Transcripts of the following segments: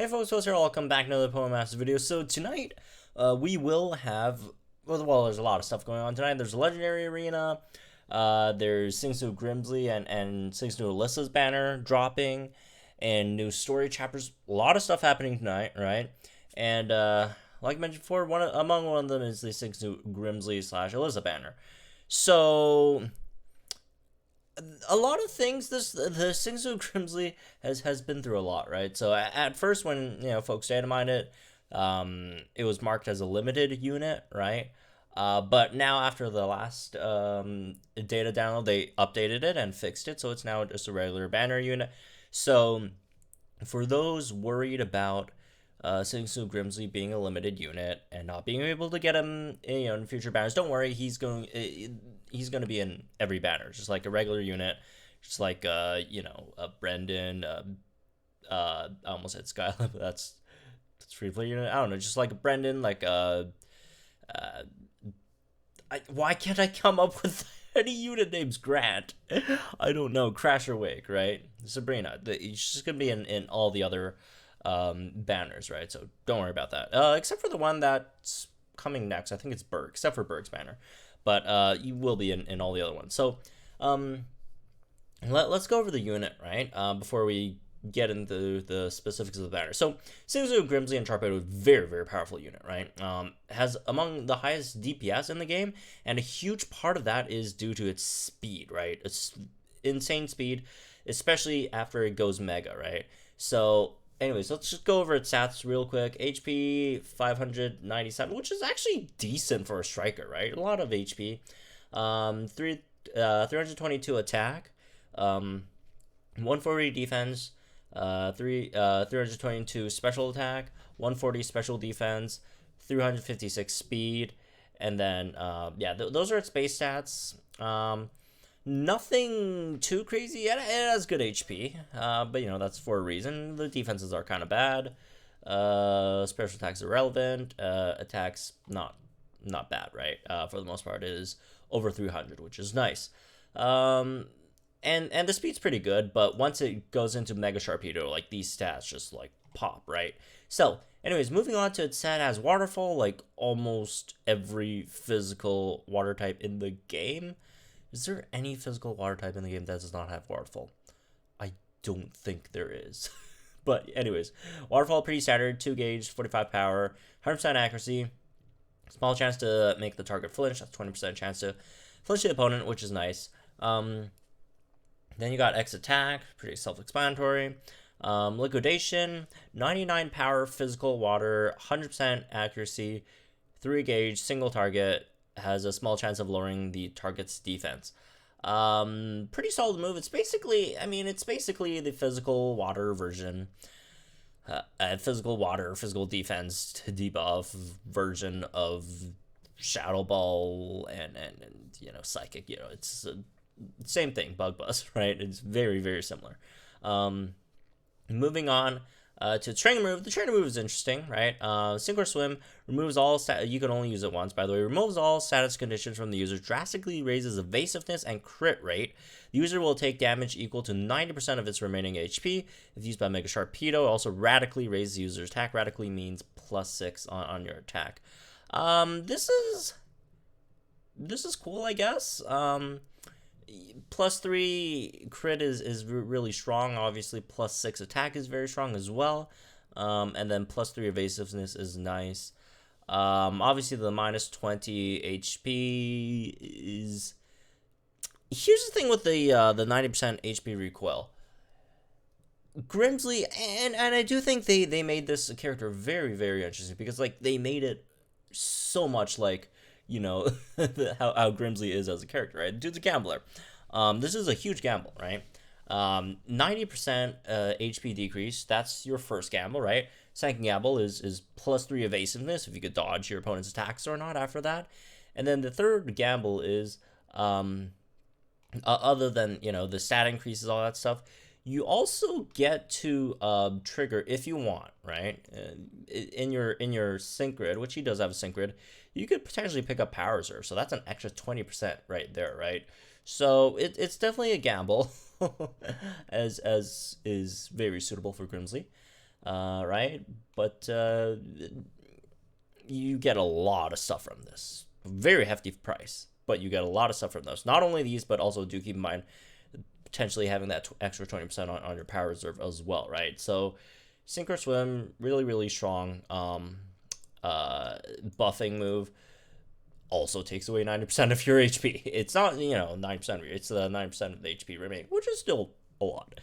Hey folks, what's here? Welcome back to another Pokemon Master video. So tonight, we will have, well, there's a lot of stuff going on tonight. There's a Legendary Arena, there's Sygna Suit Grimsley and Sygna Suit Elesa's banner dropping, and new story chapters. A lot of stuff happening tonight, right? And, like I mentioned before, among one of them is the Sygna Suit Grimsley / Elesa banner. So a lot of things, the Sygna Suit Grimsley has been through a lot, right? So at first, when folks datamined it, it was marked as a limited unit, right? But now after the last data download, they updated it and fixed it, so it's now just a regular banner unit. So for those worried about Sygna Suit Grimsley being a limited unit and not being able to get him, in future banners, don't worry. He's going to be in every banner, just like a regular unit, just like a Brendan. I almost said Skyline, but that's free play unit. I don't know, just like a Brendan, like why can't I come up with any unit names? Grant, I don't know. Crash or Wake, right? Sabrina, she's just gonna be in all the other banners, right? So don't worry about that. Except for the one that's coming next. I think it's Berg, except for Berg's banner. But you will be in all the other ones. So let's go over the unit, right? Before we get into the specifics of the banner. So Sygna Suit Grimsley and Sharpedo, very, very powerful unit, right? Has among the highest DPS in the game, and a huge part of that is due to its speed, right? It's insane speed, especially after it goes Mega, right? So anyways, let's just go over its stats real quick. HP 597, which is actually decent for a striker, right? A lot of HP. 322 attack, 140 defense, 322 special attack, 140 special defense, 356 speed, and then those are its base stats. Nothing too crazy. It has good HP, but that's for a reason. The defenses are kind of bad. Special attacks are relevant. Attacks not bad, right? For the most part, it is over 300, which is nice. And the speed's pretty good, but once it goes into Mega Sharpedo, like these stats just like pop, right? So, anyways, moving on to its set as Waterfall, like almost every physical water type in the game. Is there any physical water type in the game that does not have Waterfall? I don't think there is. But anyways, Waterfall pretty standard, 2 gauge, 45 power, 100% accuracy, small chance to make the target flinch, that's 20% chance to flinch the opponent, which is nice. Then you got X attack, pretty self-explanatory. Liquidation, 99 power, physical water, 100% accuracy, 3 gauge, single target, has a small chance of lowering the target's defense. Pretty solid move. It's basically the physical water version. Physical defense to debuff version of Shadow Ball and Psychic. It's the same thing, Bug Buzz, right? It's very, very similar. Moving on to trainer move. The trainer move is interesting, right? Sink or Swim removes all you can only use it once, by the way. Removes all status conditions from the user, drastically raises evasiveness and crit rate. The user will take damage equal to 90% of its remaining HP. If used by Mega Sharpedo, also radically raises the user's attack. Radically means +6 on your attack. This is cool, I guess. +3 crit is really strong. Obviously, +6 attack is very strong as well. And then +3 evasiveness is nice. Obviously, the -20 HP is. Here's the thing with the 90% HP recoil. Grimsley, and I do think they made this character very, very interesting because they made it so much like how Grimsley is as a character, right? Dude's a gambler. This is a huge gamble, right? 90% HP decrease, that's your first gamble, right? Second gamble is +3 evasiveness if you could dodge your opponent's attacks or not after that. And then the third gamble is, other than, the stat increases, all that stuff, you also get to trigger, if you want, right? In your sync grid, which he does have a sync grid, you could potentially pick up Power Reserve. So that's an extra 20% right there, right? So it's definitely a gamble, as is very suitable for Grimsley. right? But you get a lot of stuff from this. Very hefty price, but you get a lot of stuff from this. Not only these, but also do keep in mind potentially having that extra 20% on your power reserve as well, right? So Sink or Swim, really, really strong buffing move. Also takes away 90% of your HP. It's not, 9%, it's the 9% of the HP remaining, which is still a lot.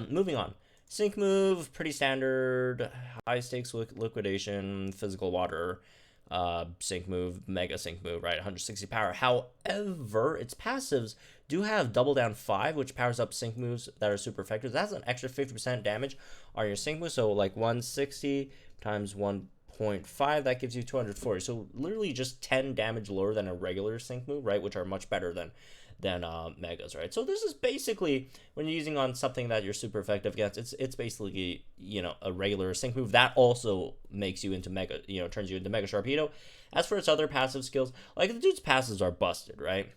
Moving on. Sync move, pretty standard, high stakes liquidation, physical water, sync move, mega sync move, right? 160 power. However, its passives do have double down 5, which powers up sync moves that are super effective. That's an extra 50% damage on your sync move. So like 160 times 1.5, that gives you 240. So literally just 10 damage lower than a regular sync move, right? Which are much better than megas, right? So this is basically, when you're using on something that you're super effective against, it's basically, a regular sync move that also makes you into mega, turns you into Mega Sharpedo. As for its other passive skills, like the dude's passives are busted, right?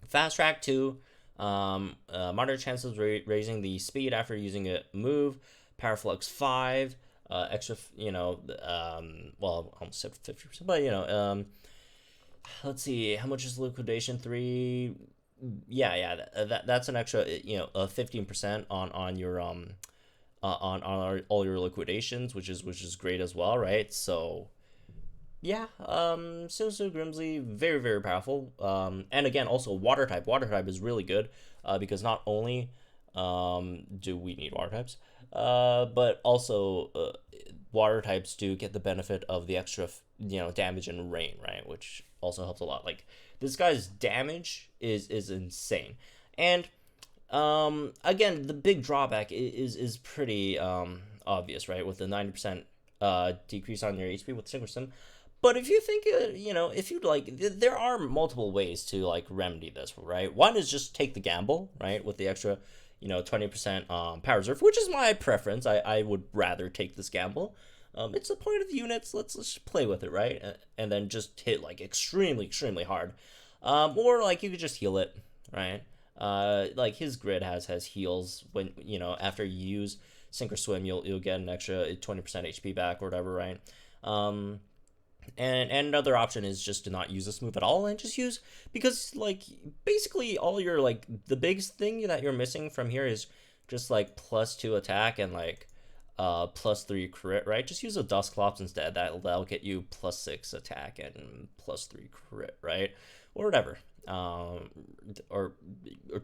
Fast Track 2, moderate chances of raising the speed after using a move. Power Flux 5, extra, well, almost said 50%, but, let's see, how much is Liquidation 3? Yeah, that's an extra, 15% on your on all your liquidations, which is great as well, right? So yeah, Sygna Grimsley, very, very powerful. And again, also water type. Water type is really good, because not only do we need water types, but also water types do get the benefit of the extra, damage and rain, right? Which also helps a lot. Like, this guy's damage is insane. And again, the big drawback is pretty obvious, right? With the 90% decrease on your HP with Synchro Sim. But if you think, if you like, there are multiple ways to like remedy this, right? One is just take the gamble, right? With the extra, 20% power reserve, which is my preference. I would rather take this gamble. It's the point of the units. Let's just play with it, right? And then just hit like extremely, extremely hard. Or like you could just heal it, right? Like his grid has heals when, after you use Sink or Swim, you'll get an extra 20% HP back or whatever, right? And another option is just to not use this move at all and just use, because like basically all your, like, the biggest thing that you're missing from here is just like +2 attack and like +3 crit, right? Just use a Dusclops instead. That'll get you +6 attack and +3 crit, right? Or whatever. Or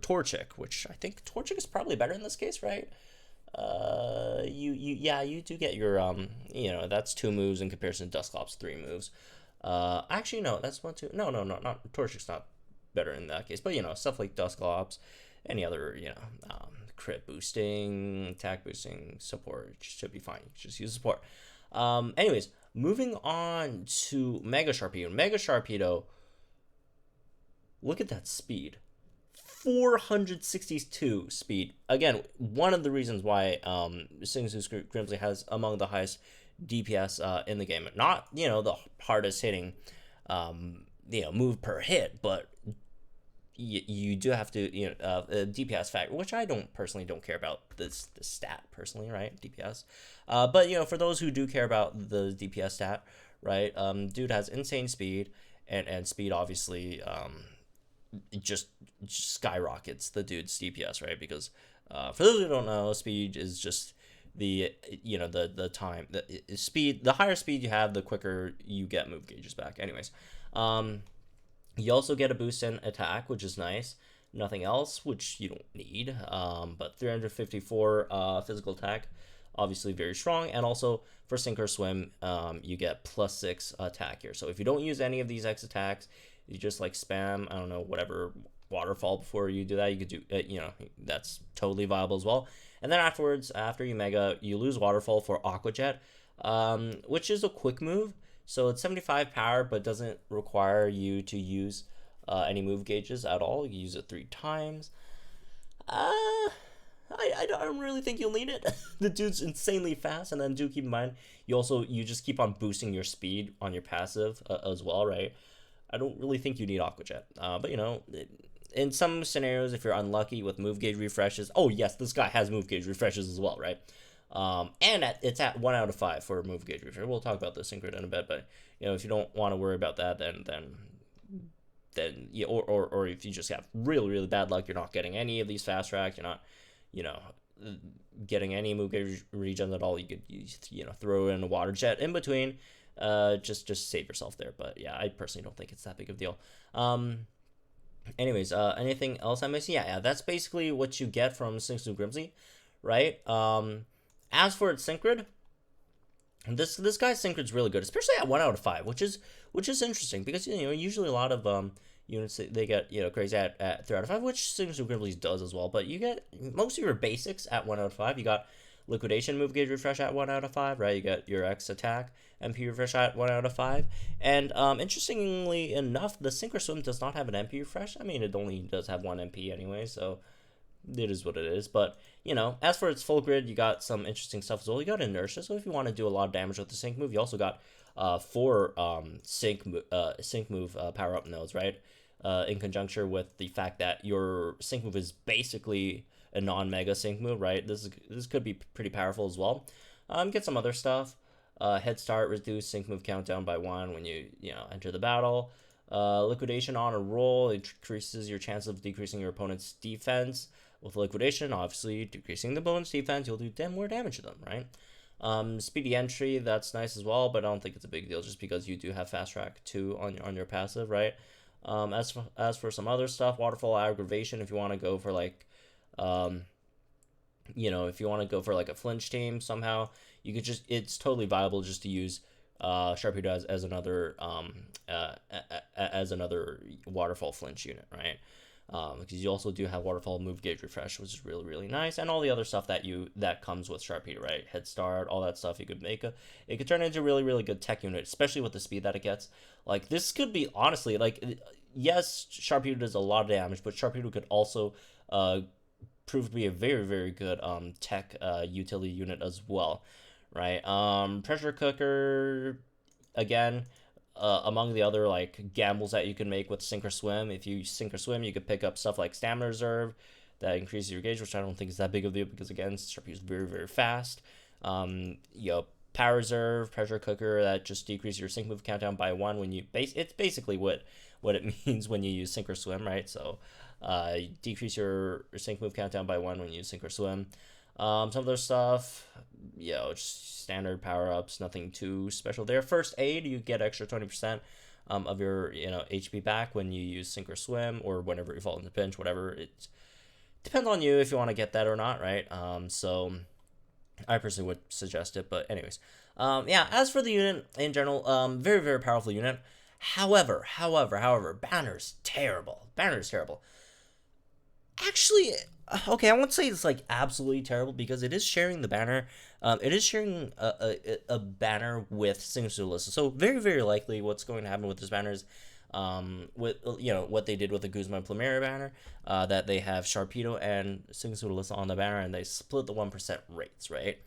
Torchic, which I think Torchic is probably better in this case, right? You do get your that's 2 moves in comparison to Dusclops 3 moves. Actually no, that's 1 2. No, not Torchic's not better in that case, but stuff like Dusclops, any other crit boosting, attack boosting, support should be fine. Just use support. Anyways, moving on to Mega Sharpedo. Mega Sharpedo, look at that speed. 462 speed. Again, one of the reasons why Sygna Suit Grimsley has among the highest DPS in the game. Not, the hardest hitting move per hit, but you do have to, DPS factor, which I personally don't care about this stat personally, right? DPS. But, for those who do care about the DPS stat, right? Dude has insane speed, and speed obviously just skyrockets the dude's DPS, right? Because for those who don't know, speed is just the the time, the speed. The higher speed you have, the quicker you get move gauges back. Anyways, you also get a boost in attack, which is nice. Nothing else, which you don't need. But 354 physical attack, obviously very strong. And also for Sink or Swim, you get +6 attack here. So if you don't use any of these X attacks, you just like spam, I don't know, whatever waterfall before you do that. You could do, that's totally viable as well. And then afterwards, after you mega, you lose waterfall for Aqua Jet, which is a quick move. So it's 75 power, but doesn't require you to use any move gauges at all. You use it 3 times. I don't really think you'll need it. The dude's insanely fast, and then do keep in mind, you just keep on boosting your speed on your passive as well, right? I don't really think you need Aqua Jet. But in some scenarios, if you're unlucky with move gauge refreshes, oh yes, this guy has move gauge refreshes as well, right? And it's at 1 out of 5 for move gauge refresh. We'll talk about the Synchro in a bit, but if you don't want to worry about that, then yeah, or if you just have really bad luck, you're not getting any of these fast tracks, you're not getting any move gauge regen at all. You could throw in a water jet in between, just save yourself there. But yeah, I personally don't think it's that big of a deal. Anyways, anything else I'm missing? Yeah, that's basically what you get from Sygna Suit Grimsley, right? As for its Synchrid, this guy's Synchrid's really good, especially at 1 out of 5, which is interesting because usually a lot of units they get crazy at 3 out of 5, which Sygna Suit Grimsley does as well. But you get most of your basics at 1 out of 5. You got Liquidation move gauge refresh at 1 out of 5, right? You got your X attack MP refresh at 1 out of 5. And interestingly enough, the Synchro Swim does not have an MP refresh. I mean, it only does have 1 MP anyway, so it is what it is. But as for its full grid, you got some interesting stuff as well. You got Inertia, so if you want to do a lot of damage with the Sync move, you also got 4 Sync move power up nodes, right? In conjunction with the fact that your Sync move is basically a non-mega Sync move, right? This could be pretty powerful as well. Get some other stuff. Head Start, reduce Sync move countdown by 1 when you enter the battle. Liquidation on a roll, it increases your chance of decreasing your opponent's defense. With Liquidation, obviously decreasing the opponent's defense, you'll do more damage to them, right? Speedy Entry, that's nice as well, but I don't think it's a big deal just because you do have Fast Track 2 on your passive, right? As for some other stuff, Waterfall Aggravation, if you want to go for like if you want to go for like a flinch team somehow, you could it's totally viable just to use Sharpedo as another waterfall flinch unit, right? Because you also do have waterfall move gauge refresh, which is really nice, and all the other stuff that comes with Sharpedo, right? Head Start, all that stuff. You could it could turn into a really good tech unit, especially with the speed that it gets. Like, this could be honestly like, yes, Sharpedo does a lot of damage, but Sharpedo could also prove to be a very good tech utility unit as well, right? Pressure Cooker, again, among the other like gambles that you can make with Sink or Swim. If you Sink or Swim, you could pick up stuff like Stamina Reserve that increases your gauge, which I don't think is that big of a deal because again, Sharpie is very fast. Power Reserve, Pressure Cooker, that just decreases your Sync move countdown by 1 when you it's basically what it means when you use Sink or Swim, right? So decrease your Sync move countdown by 1 when you use Sink or Swim. Some other stuff, just standard power-ups, nothing too special there. First Aid, you get extra 20% of your HP back when you use Sink or Swim, or whenever you fall into pinch, whatever. It depends on you if you want to get that or not, right? So I personally would suggest it, but anyways. As for the unit in general, very powerful unit. However, Banner's terrible. Actually, okay, I won't say it's like absolutely terrible because it is sharing the banner. It is sharing a banner with Sygna Suit Elesa. So very likely what's going to happen with this banner is with what they did with the Guzman Plumeria banner, that they have Sharpedo and Sygna Suit Elesa on the banner and they split the 1% rates, right?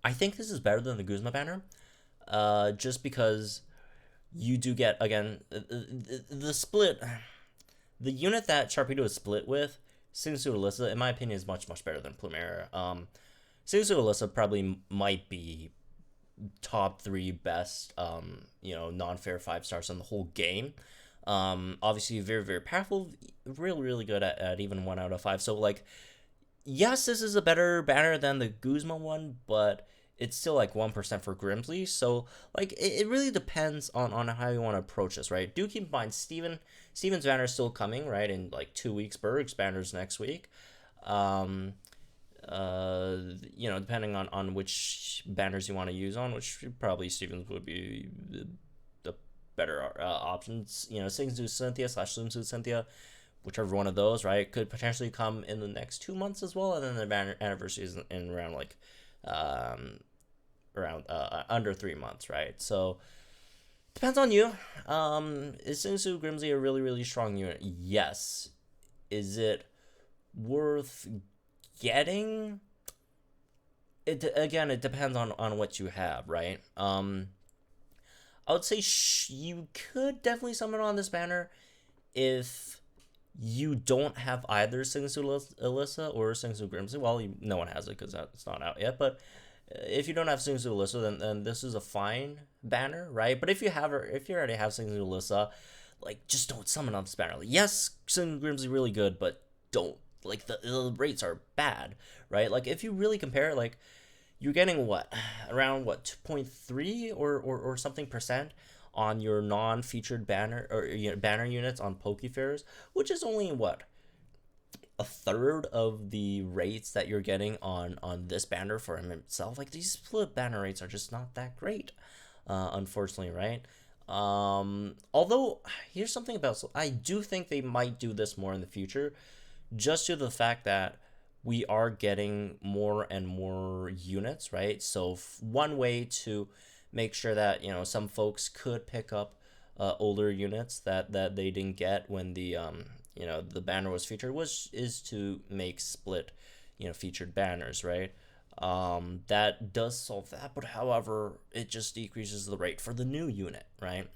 I think this is better than the Guzman banner, just because you do get, again, the split. The unit that Sharpedo is split with, Sygna Suit Elesa, in my opinion, is much better than Plumeria. Sygna Suit Elesa probably might be top 3 best, non-fair 5 stars in the whole game. Obviously, very powerful, really good at even 1 out of 5. So, like, yes, this is a better banner than the Guzman one, but it's still like 1% for Grimsley. So, like, it really depends on how you want to approach this, right? Do keep in mind, Steven's banner is still coming, right? In like 2 weeks. Berg's banner's next week. Depending on which banners you want to use on, which probably Steven's would be the better options. Sygna Suit Cynthia / Slim Suit Cynthia, whichever one of those, right, could potentially come in the next 2 months as well, and then the banner anniversary is in around like under 3 months, right? So depends on you. Is Sygna Suit Grimsley a really strong unit? Yes. Is it worth getting? It depends on what you have, right? I would say you could definitely summon on this banner if you don't have either Sygna Suit Elesa or Sygna Suit Grimsley. Well, no one has it because it's not out yet. But if you don't have Sygna Suit Elesa, then this is a fine banner, right? But if you have her, if you already have Sygna Suit Elesa, like, just don't summon on this banner. Like, yes, Sygna Grimsley really good, but don't, like, the rates are bad, right? Like, if you really compare, like, you're getting what, around what, 2.3 or something percent on your non-featured banner or banner units on Pokefairs, which is only what, a third of the rates that you're getting on this banner for him himself. Like, these split banner rates are just not that great, unfortunately, right? Although here's something about, I do think they might do this more in the future, just due to the fact that we are getting more and more units, right? So one way to make sure that, some folks could pick up older units that they didn't get when the banner was featured is to make split featured banners, right? That does solve that, but however, it just decreases the rate for the new unit, right?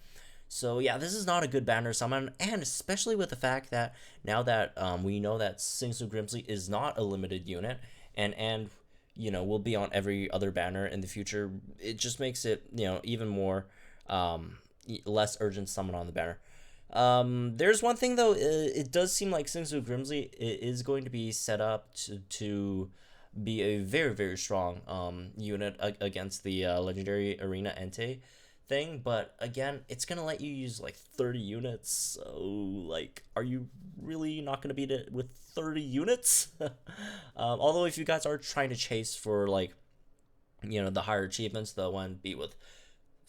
So yeah, this is not a good banner summon, and especially with the fact that now that we know that Sygna Suit Grimsley is not a limited unit, and will be on every other banner in the future, it just makes it even more less urgent summon on the banner. There's one thing though, it does seem like Sygna Suit Grimsley is going to be set up to be a very, very strong unit against the legendary arena Entei thing, but again, it's gonna let you use like 30 units, so like, are you really not gonna beat it with 30 units? Although if you guys are trying to chase for like the higher achievements, the one beat with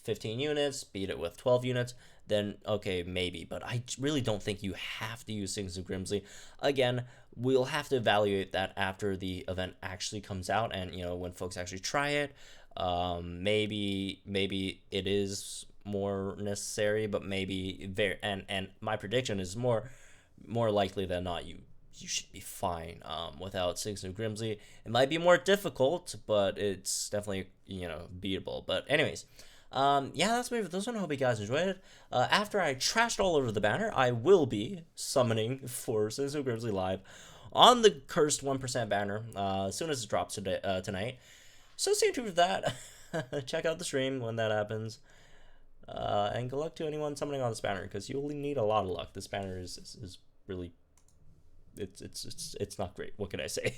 15 units, beat it with 12 units, then okay, maybe. But I really don't think you have to use Sygna Suit Grimsley. Again, we'll have to evaluate that after the event actually comes out, and when folks actually try it. Maybe it is more necessary, but maybe very, and my prediction is more likely than not, you should be fine without Sygna Suit Grimsley. It might be more difficult, but it's definitely beatable. But anyways, yeah, that's me for this one. I hope you guys enjoyed it. After I trashed all over the banner, I will be summoning for Sygna Suit Grimsley live on the cursed 1% banner as soon as it drops tonight. So stay tuned for that. Check out the stream when that happens. And good luck to anyone summoning on this banner, because you'll need a lot of luck. This banner is really, it's not great. What can I say?